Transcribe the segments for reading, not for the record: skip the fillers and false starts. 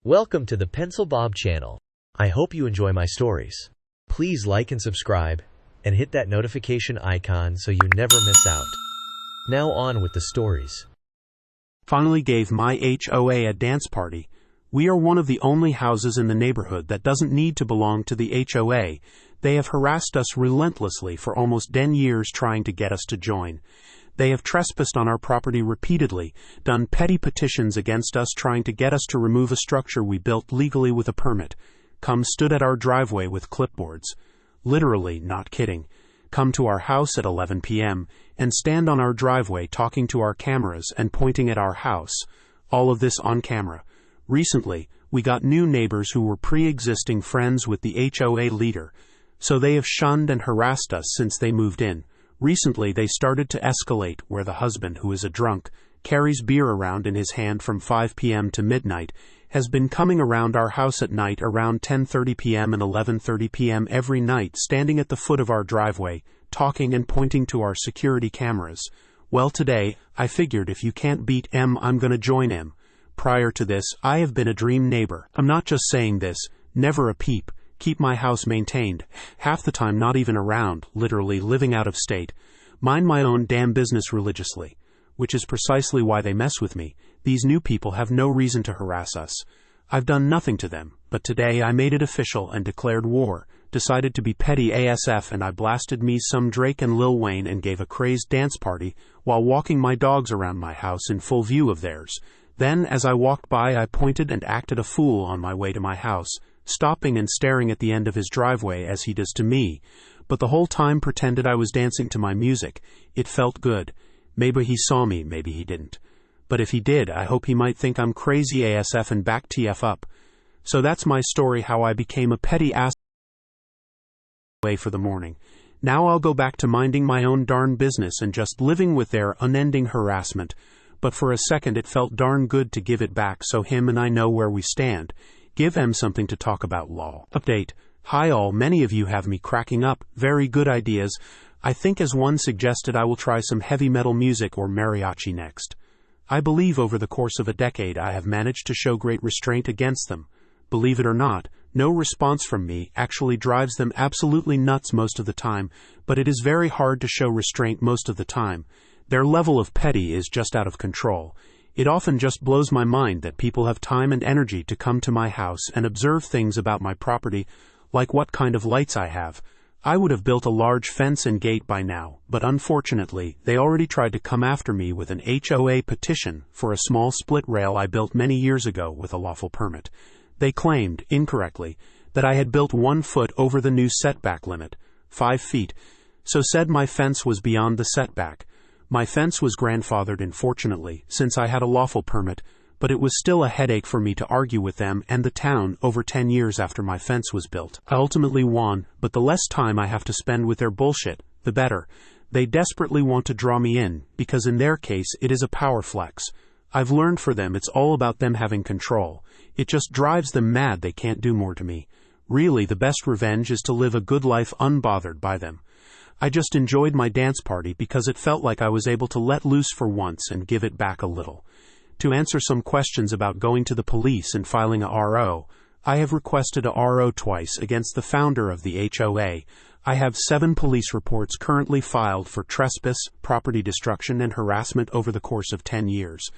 Welcome to the Pencil Bob channel. I hope you enjoy my stories. Please like and subscribe, and hit that notification icon so you never miss out. Now on with the stories. Finally gave my HOA a dance party. We are one of the only houses in the neighborhood that doesn't need to belong to the HOA. They have harassed us relentlessly for almost 10 years trying to get us to join. They have trespassed on our property repeatedly, done petty petitions against us trying to get us to remove a structure we built legally with a permit, stood at our driveway with clipboards. Literally, not kidding. Come to our house at 11 p.m. and stand on our driveway talking to our cameras and pointing at our house. All of this on camera. Recently, we got new neighbors who were pre-existing friends with the HOA leader, so they have shunned and harassed us since they moved in. Recently, they started to escalate, where the husband, who is a drunk, carries beer around in his hand from 5 p.m. to midnight, has been coming around our house at night around 10:30 p.m. and 11:30 p.m. every night, standing at the foot of our driveway, talking and pointing to our security cameras. Well, today, I figured if you can't beat M, I'm gonna join M. Prior to this, I have been a dream neighbor. I'm not just saying this, never a peep. Keep my house maintained, half the time not even around, literally living out of state. Mind my own damn business religiously, which is precisely why they mess with me. These new people have no reason to harass us. I've done nothing to them, but today I made it official and declared war, decided to be petty ASF, and I blasted me some Drake and Lil Wayne and gave a crazed dance party while walking my dogs around my house in full view of theirs. Then, as I walked by, I pointed and acted a fool on my way to my house, stopping and staring at the end of his driveway as he does to me, but the whole time pretended I was dancing to my music. It felt good. Maybe he saw me, maybe he didn't. But if he did, I hope he might think I'm crazy ASF and back TF up. So that's my story, how I became a petty ass for the morning. Now I'll go back to minding my own darn business and just living with their unending harassment. But for a second it felt darn good to give it back so him and I know where we stand. Give M something to talk about, lol. Update. Hi all, many of you have me cracking up. Very good ideas. I think as one suggested I will try some heavy metal music or mariachi next. I believe over the course of a decade I have managed to show great restraint against them. Believe it or not, no response from me actually drives them absolutely nuts most of the time, but it is very hard to show restraint most of the time. Their level of petty is just out of control. It often just blows my mind that people have time and energy to come to my house and observe things about my property, like what kind of lights I have. I would have built a large fence and gate by now, but unfortunately, they already tried to come after me with an HOA petition for a small split rail I built many years ago with a lawful permit. They claimed, incorrectly, that I had built 1 foot over the new setback limit, 5 feet, so said my fence was beyond the setback. My fence was grandfathered in, fortunately, since I had a lawful permit, but it was still a headache for me to argue with them and the town over 10 years after my fence was built. I ultimately won, but the less time I have to spend with their bullshit, the better. They desperately want to draw me in, because in their case it is a power flex. I've learned for them it's all about them having control. It just drives them mad they can't do more to me. Really, the best revenge is to live a good life unbothered by them. I just enjoyed my dance party because it felt like I was able to let loose for once and give it back a little. To answer some questions about going to the police and filing a RO, I have requested a RO twice against the founder of the HOA. I have 7 police reports currently filed for trespass, property destruction, and harassment over the course of 10 years.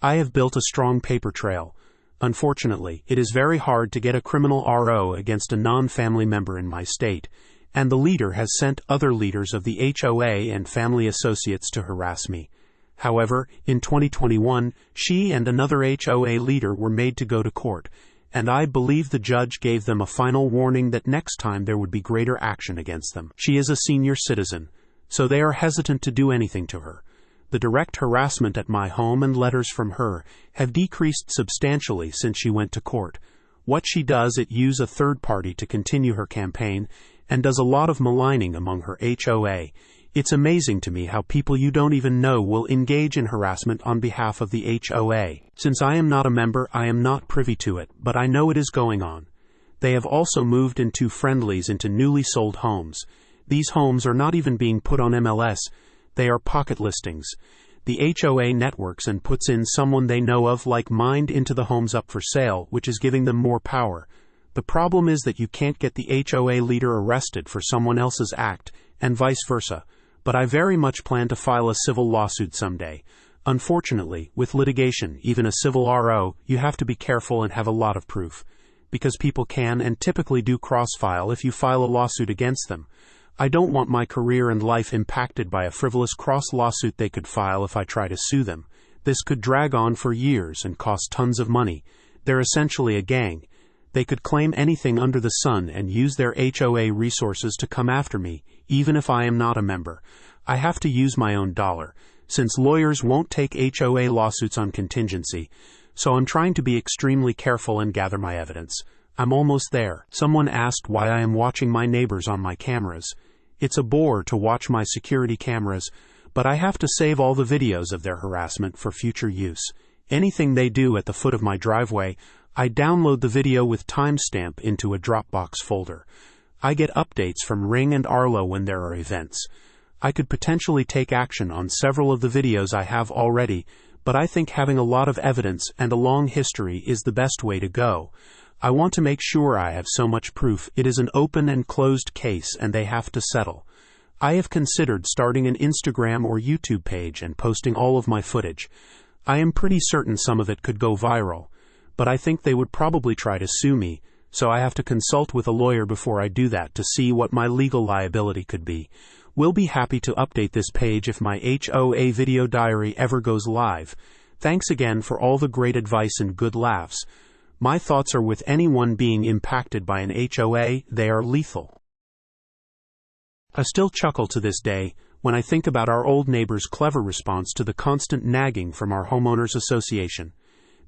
I have built a strong paper trail. Unfortunately, it is very hard to get a criminal RO against a non-family member in my state, and the leader has sent other leaders of the HOA and family associates to harass me. However, in 2021, she and another HOA leader were made to go to court, and I believe the judge gave them a final warning that next time there would be greater action against them. She is a senior citizen, so they are hesitant to do anything to her. The direct harassment at my home and letters from her have decreased substantially since she went to court. What she does is use a third party to continue her campaign, and does a lot of maligning among her HOA. It's amazing to me how people you don't even know will engage in harassment on behalf of the HOA. Since I am not a member, I am not privy to it, but I know it is going on. They have also moved into friendlies into newly sold homes. These homes are not even being put on MLS. They are pocket listings. The HOA networks and puts in someone they know of like Mind into the homes up for sale, which is giving them more power. The problem is that you can't get the HOA leader arrested for someone else's act, and vice versa. But I very much plan to file a civil lawsuit someday. Unfortunately, with litigation, even a civil RO, you have to be careful and have a lot of proof. Because people can and typically do cross-file if you file a lawsuit against them. I don't want my career and life impacted by a frivolous cross-lawsuit they could file if I try to sue them. This could drag on for years and cost tons of money. They're essentially a gang. They could claim anything under the sun and use their HOA resources to come after me, even if I am not a member. I have to use my own dollar, since lawyers won't take HOA lawsuits on contingency, so I'm trying to be extremely careful and gather my evidence. I'm almost there. Someone asked why I am watching my neighbors on my cameras. It's a bore to watch my security cameras, but I have to save all the videos of their harassment for future use. Anything they do at the foot of my driveway, I download the video with timestamp into a Dropbox folder. I get updates from Ring and Arlo when there are events. I could potentially take action on several of the videos I have already, but I think having a lot of evidence and a long history is the best way to go. I want to make sure I have so much proof it is an open and closed case and they have to settle. I have considered starting an Instagram or YouTube page and posting all of my footage. I am pretty certain some of it could go viral, but I think they would probably try to sue me, so I have to consult with a lawyer before I do that to see what my legal liability could be. We'll be happy to update this page if my HOA video diary ever goes live. Thanks again for all the great advice and good laughs. My thoughts are with anyone being impacted by an HOA. They are lethal. I still chuckle to this day when I think about our old neighbor's clever response to the constant nagging from our homeowners association.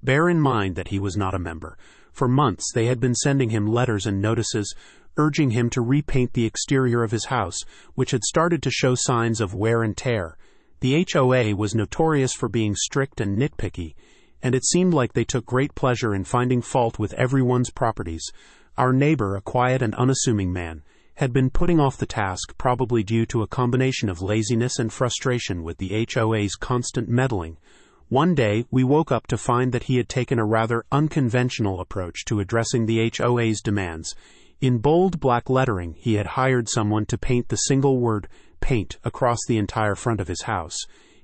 Bear in mind that he was not a member. For months they had been sending him letters and notices, urging him to repaint the exterior of his house, which had started to show signs of wear and tear. The HOA was notorious for being strict and nitpicky, and it seemed like they took great pleasure in finding fault with everyone's properties. Our neighbor, a quiet and unassuming man, had been putting off the task, probably due to a combination of laziness and frustration with the HOA's constant meddling. One day, we woke up to find that he had taken a rather unconventional approach to addressing the HOA's demands. In bold black lettering, he had hired someone to paint the single word, paint, across the entire front of his house.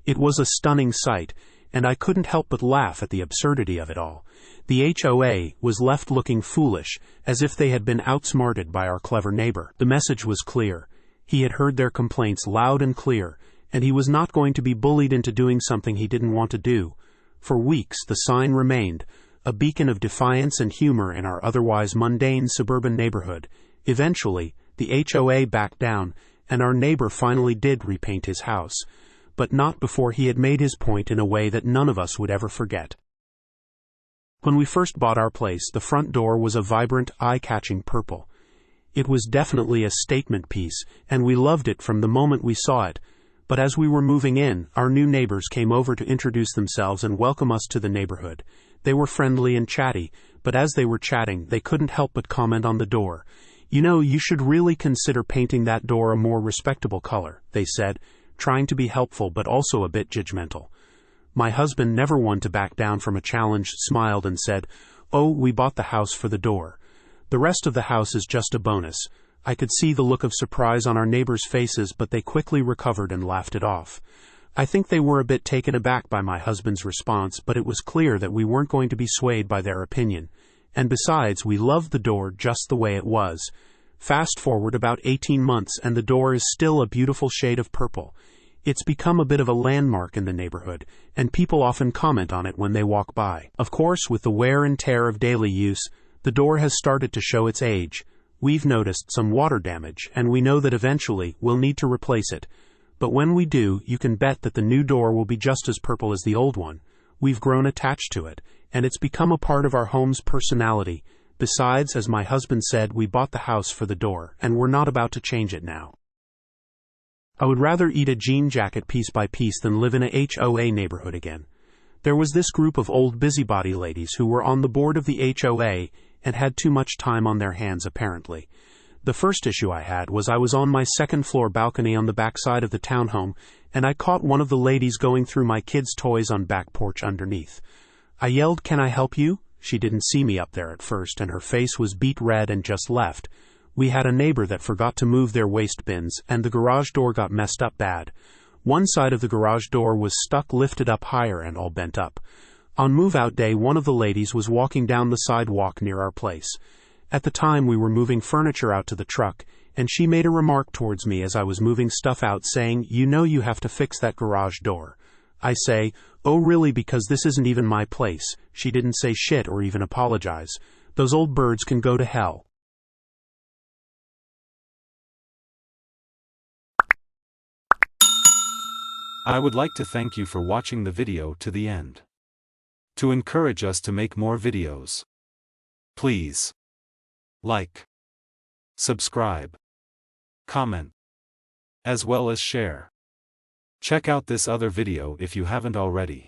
It was a stunning sight, and I couldn't help but laugh at the absurdity of it all. The HOA was left looking foolish, as if they had been outsmarted by our clever neighbor. The message was clear. He had heard their complaints loud and clear, and he was not going to be bullied into doing something he didn't want to do. For weeks, the sign remained, a beacon of defiance and humor in our otherwise mundane suburban neighborhood. Eventually, the HOA backed down, and our neighbor finally did repaint his house, but not before he had made his point in a way that none of us would ever forget. When we first bought our place, the front door was a vibrant, eye-catching purple. It was definitely a statement piece, and we loved it from the moment we saw it. But as we were moving in, our new neighbors came over to introduce themselves and welcome us to the neighborhood. They were friendly and chatty, but as they were chatting, they couldn't help but comment on the door. "You know, you should really consider painting that door a more respectable color," they said, trying to be helpful but also a bit judgmental. My husband, never one to back down from a challenge, smiled and said, "Oh, we bought the house for the door. The rest of the house is just a bonus." I could see the look of surprise on our neighbors' faces, but they quickly recovered and laughed it off. I think they were a bit taken aback by my husband's response, but it was clear that we weren't going to be swayed by their opinion. And besides, we loved the door just the way it was. Fast forward about 18 months and the door is still a beautiful shade of purple. It's become a bit of a landmark in the neighborhood, and people often comment on it when they walk by. Of course, with the wear and tear of daily use, the door has started to show its age. We've noticed some water damage, and we know that eventually we'll need to replace it. But when we do, you can bet that the new door will be just as purple as the old one. We've grown attached to it, and it's become a part of our home's personality. Besides, as my husband said, we bought the house for the door, and we're not about to change it now. I would rather eat a jean jacket piece by piece than live in a HOA neighborhood again. There was this group of old busybody ladies who were on the board of the HOA and had too much time on their hands, apparently. The first issue I had was I was on my second-floor balcony on the backside of the townhome, and I caught one of the ladies going through my kids' toys on back porch underneath. I yelled, "Can I help you?" She didn't see me up there at first, and her face was beet red and just left. We had a neighbor that forgot to move their waste bins, and the garage door got messed up bad. One side of the garage door was stuck lifted up higher and all bent up. On move-out day, one of the ladies was walking down the sidewalk near our place. At the time, we were moving furniture out to the truck, and she made a remark towards me as I was moving stuff out saying, "You know you have to fix that garage door." I say, "Oh really, because this isn't even my place." She didn't say shit or even apologize. Those old birds can go to hell. I would like to thank you for watching the video to the end. To encourage us to make more videos, please like, subscribe, comment, as well as share. Check out this other video if you haven't already.